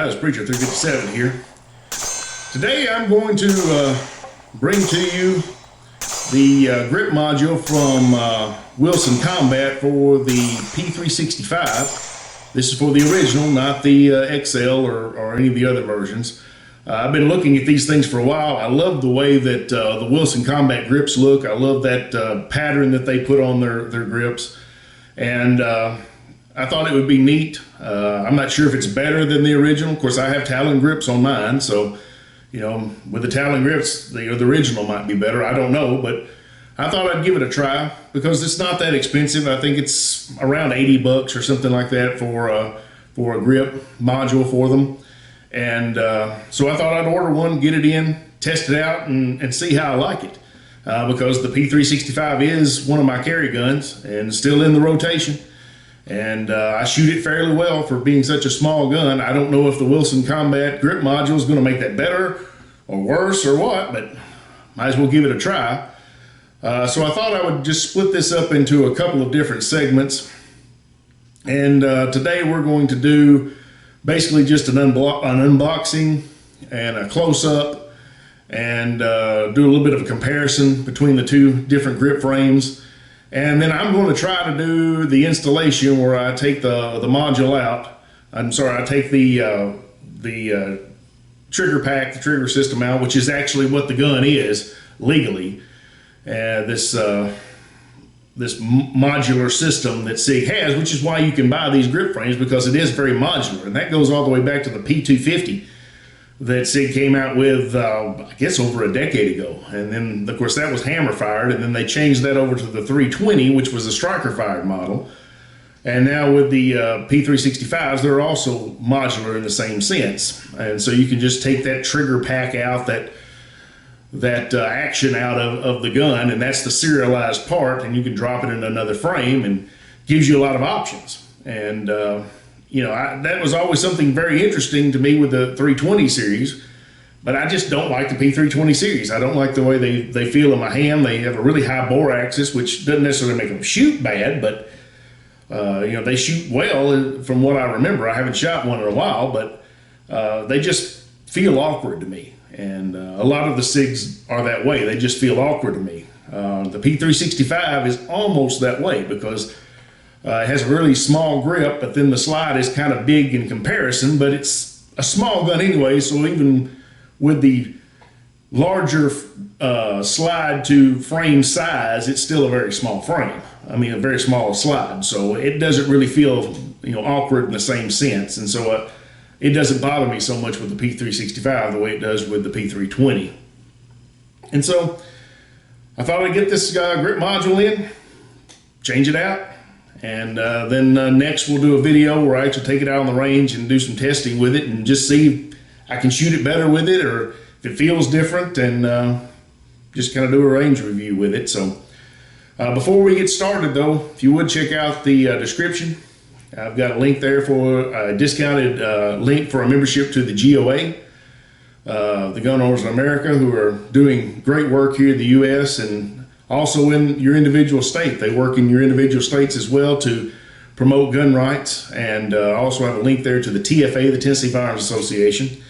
guys, Preacher 357 here. Today I'm going to bring to you the grip module from Wilson Combat for the P365. This is for the original, not the XL or any of the other versions. I've been looking at these things for a while. I love the way that the Wilson Combat grips look. I love that pattern that they put on their grips. And I thought it would be neat. I'm not sure if it's better than the original. Of course, I have Talon grips on mine, so you know, with the Talon grips, the original might be better. I don't know, but I thought I'd give it a try because it's not that expensive. I think it's around 80 bucks or something like that for a grip module for them. And so I thought I'd order one, get it in, test it out, and see how I like it. Because the P365 is one of my carry guns and still in the rotation. And I shoot it fairly well for being such a small gun. I don't know if the Wilson Combat grip module is going to make that better or worse or what, but might as well give it a try. So I thought I would just split this up into a couple of different segments. And today we're going to do basically just an unboxing and a close-up and do a little bit of a comparison between the two different grip frames. And then I'm going to try to do the installation where I take the module out. I take the trigger pack, the trigger system out, which is actually what the gun is legally. This modular system that Sig has, which is why you can buy these grip frames, because it is very modular. And that goes all the way back to the P250 that Sig came out with, I guess, over a decade ago. And then, of course, that was hammer fired, and then they changed that over to the 320, which was a striker fired model. And now with the P365s, they're also modular in the same sense. And so you can just take that trigger pack out, that action out of the gun, and that's the serialized part, and you can drop it in another frame, and gives you a lot of options. And you know, that was always something very interesting to me with the 320 series, but I just don't like the P320 series. I don't like the way they feel in my hand. They have a really high bore axis, which doesn't necessarily make them shoot bad, but you know, they shoot well from what I remember. I haven't shot one in a while, but they just feel awkward to me. And a lot of the SIGs are that way. They just feel awkward to me. The P365 is almost that way because it has a really small grip, but then the slide is kind of big in comparison, but it's a small gun anyway, so even with the larger slide to frame size, it's still a very small frame. I mean, a very small slide, so it doesn't really feel, you know, awkward in the same sense. And so it doesn't bother me so much with the P365 the way it does with the P320. And so I thought I'd get this grip module in, change it out, and then next we'll do a video where I actually take it out on the range and do some testing with it and just see if I can shoot it better with it or if it feels different, and just kind of do a range review with it. So before we get started though, if you would check out the description. I've got a link there for a discounted link for a membership to the GOA, the Gun Owners in America, who are doing great work here in the U.S. and also in your individual state. They work in your individual states as well to promote gun rights, and also have a link there to the TFA, the Tennessee Firearms Association,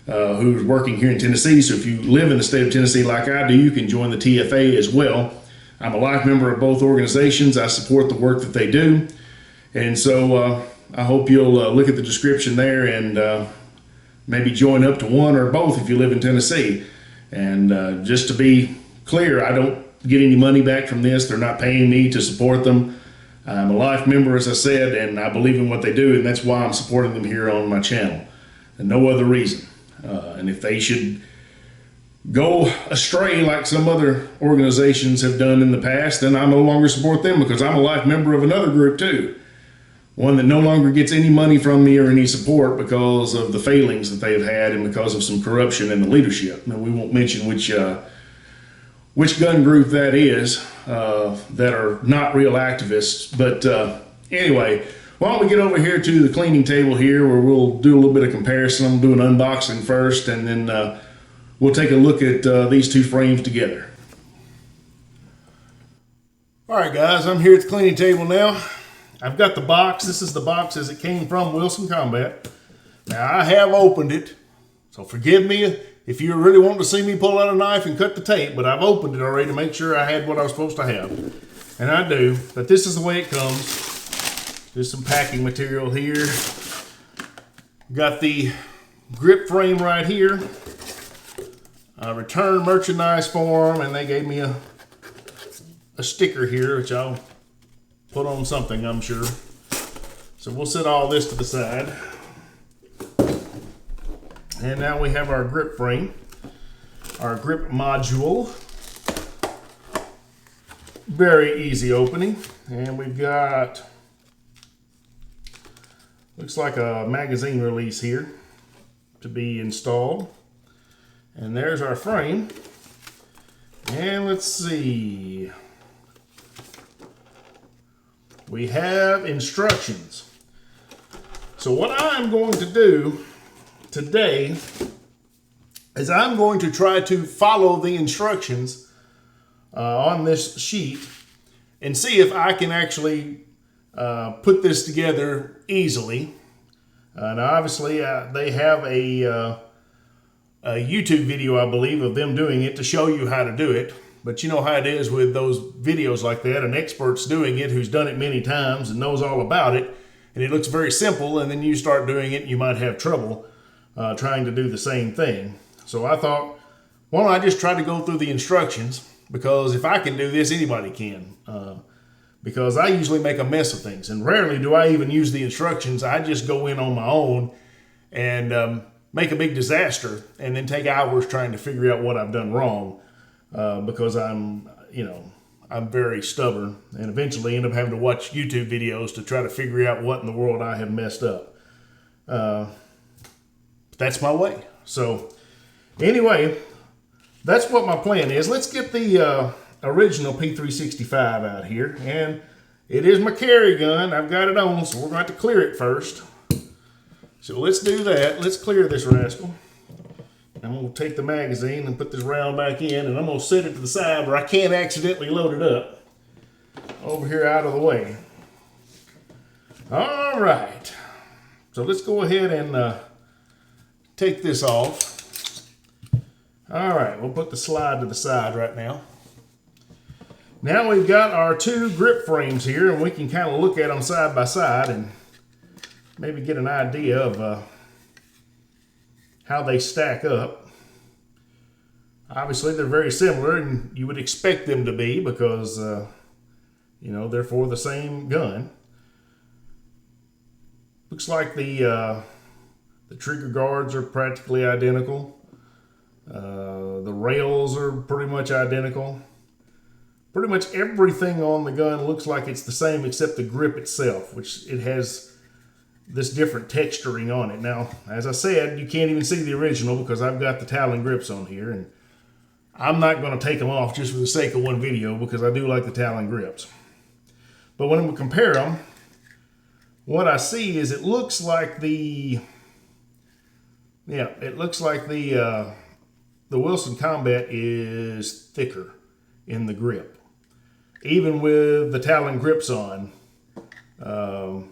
who's working here in Tennessee. So if you live in the state of Tennessee like I do, you can join the TFA as well. I'm a life member of both organizations. I support the work that they do. And so I hope you'll look at the description there and maybe join up to one or both if you live in Tennessee. And just to be clear, I don't get any money back from this. They're not paying me to support them. I'm a life member, as I said, and I believe in what they do, and that's why I'm supporting them here on my channel, and no other reason. And if they should go astray like some other organizations have done in the past, then I no longer support them, because I'm a life member of another group too. One that no longer gets any money from me or any support because of the failings that they've had and because of some corruption in the leadership. Now, we won't mention which gun group that is, that are not real activists. But anyway, why don't we get over here to the cleaning table here, where we'll do a little bit of comparison. I'm doing an unboxing first, and then we'll take a look at these two frames together. All right, guys, I'm here at the cleaning table now. I've got the box. This is the box as it came from Wilson Combat. Now I have opened it, so forgive me if you really want to see me pull out a knife and cut the tape, but I've opened it already to make sure I had what I was supposed to have. And I do, but this is the way it comes. There's some packing material here. Got the grip frame right here. I returned merchandise for them, and they gave me a sticker here, which I'll put on something, I'm sure. So we'll set all this to the side. And now we have our grip frame, our grip module. Very easy opening. And we've got, looks like a magazine release here to be installed. And there's our frame. And let's see. We have instructions. So what I'm going to do today is I'm going to try to follow the instructions on this sheet and see if I can actually put this together easily. Now obviously they have a YouTube video, I believe, of them doing it to show you how to do it. But you know how it is with those videos like that. An expert's doing it who's done it many times and knows all about it. And it looks very simple, and then you start doing it and you might have trouble trying to do the same thing. So I thought, why don't I just try to go through the instructions? Because if I can do this, anybody can. Because I usually make a mess of things. And rarely do I even use the instructions. I just go in on my own and make a big disaster and then take hours trying to figure out what I've done wrong. Because I'm very stubborn and eventually end up having to watch YouTube videos to try to figure out what in the world I have messed up. That's my way. So anyway, that's what my plan is. Let's get the original P365 out here. And it is my carry gun. I've got it on, so we're going to have to clear it first. So let's do that. Let's clear this rascal. I'm going to take the magazine and put this round back in, and I'm going to set it to the side where I can't accidentally load it up. Over here out of the way. All right. So let's go ahead and take this off. All right, we'll put the slide to the side right now. Now we've got our two grip frames here, and we can kind of look at them side by side and maybe get an idea of how they stack up. Obviously, they're very similar, and you would expect them to be because, they're for the same gun. Looks like the trigger guards are practically identical. The rails are pretty much identical. Pretty much everything on the gun looks like it's the same except the grip itself, which it has this different texturing on it. Now, as I said, you can't even see the original because I've got the Talon grips on here, and I'm not going to take them off just for the sake of one video because I do like the Talon grips. But when we compare them, what I see is it looks like the Wilson Combat is thicker in the grip. Even with the Talon grips on, the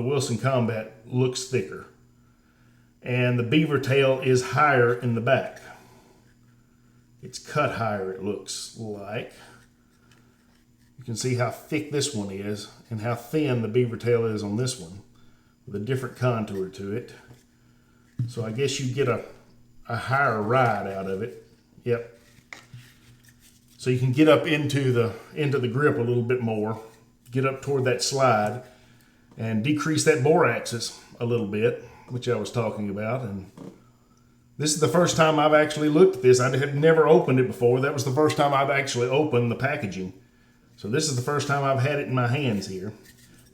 Wilson Combat looks thicker. And the beaver tail is higher in the back. It's cut higher, it looks like. You can see how thick this one is and how thin the beaver tail is on this one with a different contour to it. So I guess you get a higher ride out of it. Yep. So you can get up into the grip a little bit more, get up toward that slide, and decrease that bore axis a little bit, which I was talking about. And this is the first time I've actually looked at this. I had never opened it before. That was the first time I've actually opened the packaging. So this is the first time I've had it in my hands here.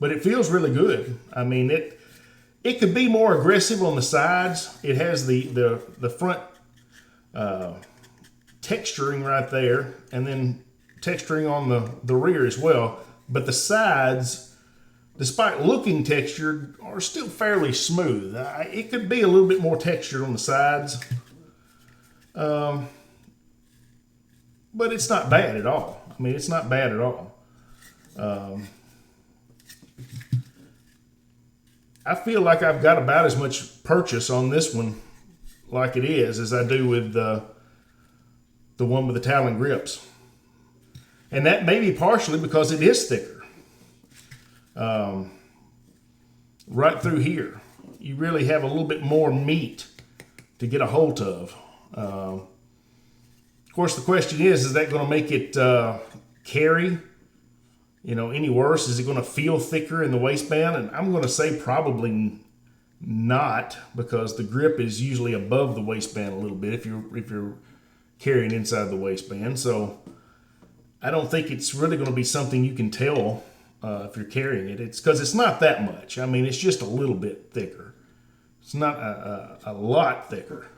But it feels really good. I mean, it could be more aggressive on the sides. It has the front texturing right there, and then texturing on the rear as well. But the sides, despite looking textured, are still fairly smooth. It could be a little bit more textured on the sides. But it's not bad at all. I mean, it's not bad at all. I feel like I've got about as much purchase on this one like it is as I do with the one with the Talon grips. And that may be partially because it is thicker. Right through here, you really have a little bit more meat to get a hold of. Of course, the question is that going to make it carry, any worse? Is it going to feel thicker in the waistband? And I'm going to say probably not, because the grip is usually above the waistband a little bit if you're carrying inside the waistband. So I don't think it's really going to be something you can tell if you're carrying it. It's because it's not that much. I mean, it's just a little bit thicker. It's not a lot thicker,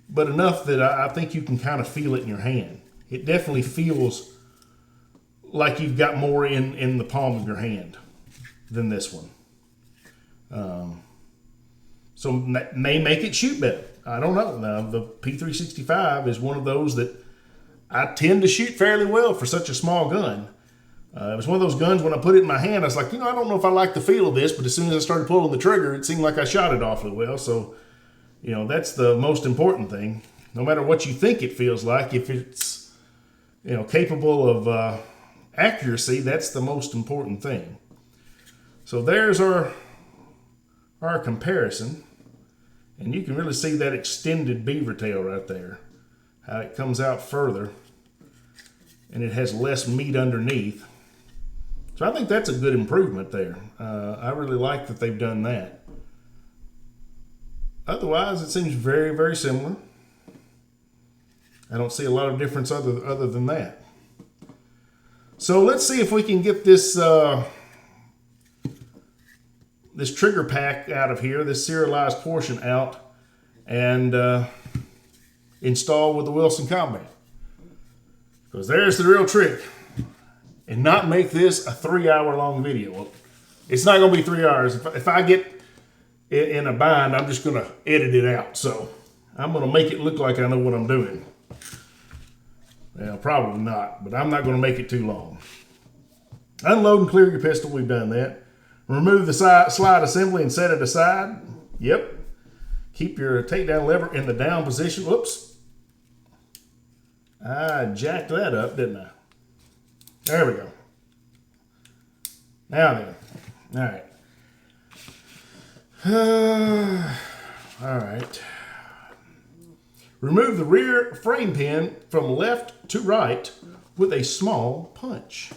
but enough that I think you can kind of feel it in your hand. It definitely feels like you've got more in the palm of your hand than this one. So that may make it shoot better. I don't know. Now, the P365 is one of those that I tend to shoot fairly well for such a small gun. It was one of those guns when I put it in my hand, I was like, I don't know if I like the feel of this, but as soon as I started pulling the trigger, it seemed like I shot it awfully well. So, that's the most important thing. No matter what you think it feels like, if it's, capable of accuracy, that's the most important thing. So there's our comparison. And you can really see that extended beaver tail right there, how it comes out further and it has less meat underneath. So I think that's a good improvement there. I really like that they've done that. Otherwise, it seems very, very similar. I don't see a lot of difference other than that. So let's see if we can get this this trigger pack out of here, this serialized portion out, and install with the Wilson Combat. Because there's the real trick. And not make this a 3-hour long video. It's not going to be 3 hours. If I get in a bind, I'm just going to edit it out. So I'm going to make it look like I know what I'm doing. Well, probably not, but I'm not going to make it too long. Unload and clear your pistol. We've done that. Remove the slide assembly and set it aside. Yep. Keep your takedown lever in the down position. Whoops. I jacked that up, didn't I? There we go. Now then. All right. All right. Remove the rear frame pin from left to right with a small punch.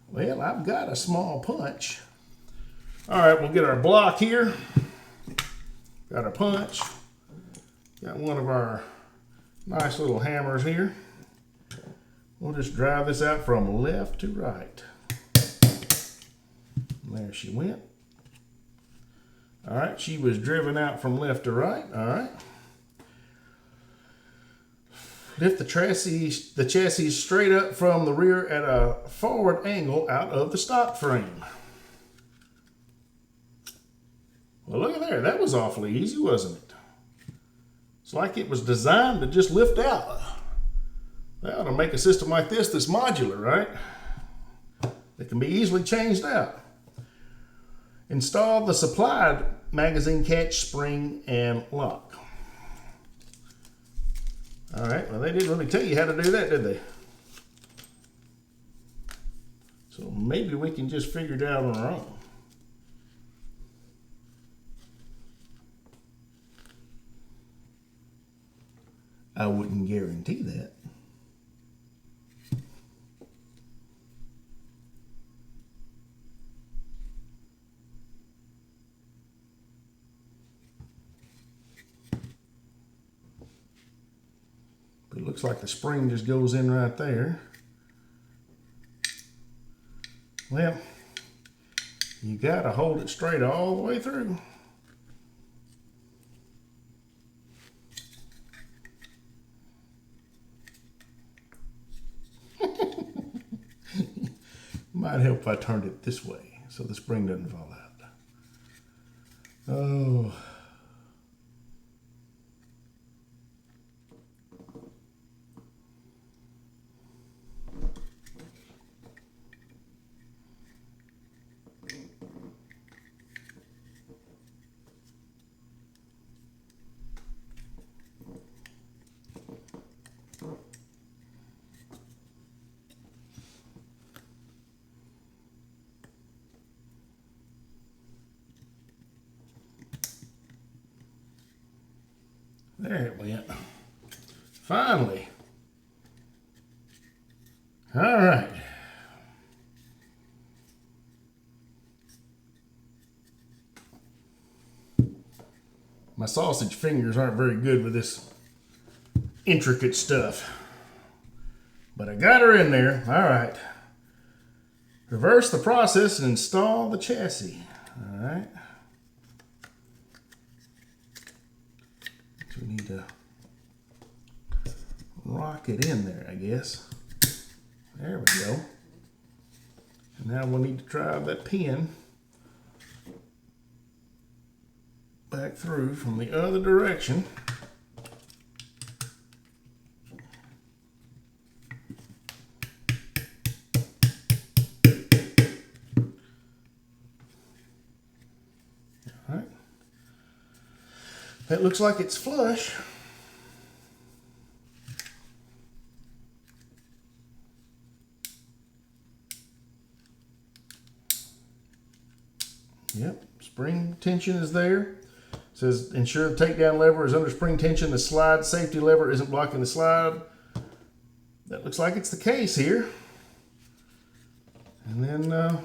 Well, I've got a small punch. All right, we'll get our block here. Got our punch. Got one of our nice little hammers here. We'll just drive this out from left to right. There she went. All right, she was driven out from left to right. All right. Lift the chassis straight up from the rear at a forward angle out of the stock frame. Well, look at there. That was awfully easy, wasn't it? It's like it was designed to just lift out. That ought to make a system like this that's modular, right? That can be easily changed out. Install the supplied magazine catch, spring, and lock. All right, well, they didn't really tell you how to do that, did they? So maybe we can just figure it out on our own. I wouldn't guarantee that. But it looks like the spring just goes in right there. Well, you gotta hold it straight all the way through. Might help if I turned it this way so the spring doesn't fall out. Oh. There it went. Finally. All right. My sausage fingers aren't very good with this intricate stuff. But I got her in there. All right. Reverse the process and install the chassis. All right. So we need to rock it in there, I guess. There we go. And now we'll need to drive that pin back through from the other direction. All right. That looks like it's flush. Yep, spring tension is there. It says ensure the takedown lever is under spring tension. The slide safety lever isn't blocking the slide. That looks like it's the case here. And then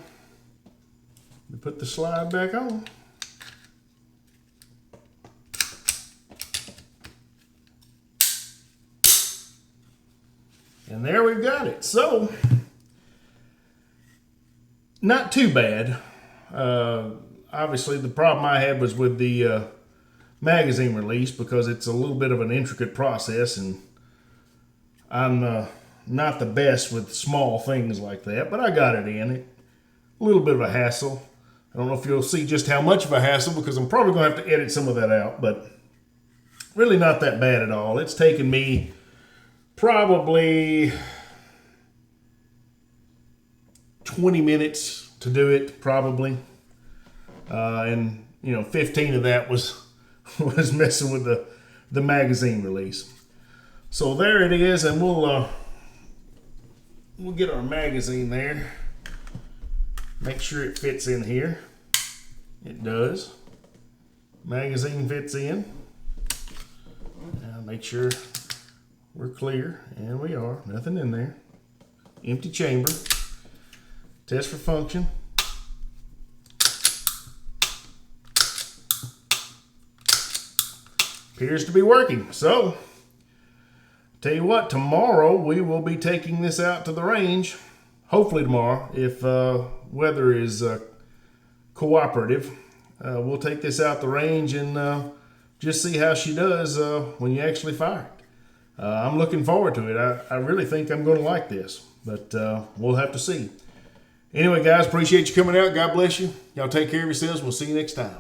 we put the slide back on. And there we've got it. So, not too bad. Obviously, the problem I had was with the magazine release because it's a little bit of an intricate process, and I'm not the best with small things like that, but I got it in. A little bit of a hassle. I don't know if you'll see just how much of a hassle because I'm probably going to have to edit some of that out, but really not that bad at all. It's taken me probably 20 minutes to do it, probably. And 15 of that was messing with the magazine release. So there it is, and we'll get our magazine there. Make sure it fits in here. It does. Magazine fits in. Now make sure we're clear, and we are. Nothing in there. Empty chamber. Test for function. Appears to be working. So, tell you what, tomorrow we will be taking this out to the range. Hopefully tomorrow, if weather is cooperative. We'll take this out the range and just see how she does when you actually fire it. I'm looking forward to it. I really think I'm going to like this, but we'll have to see. Anyway, guys, appreciate you coming out. God bless you. Y'all take care of yourselves. We'll see you next time.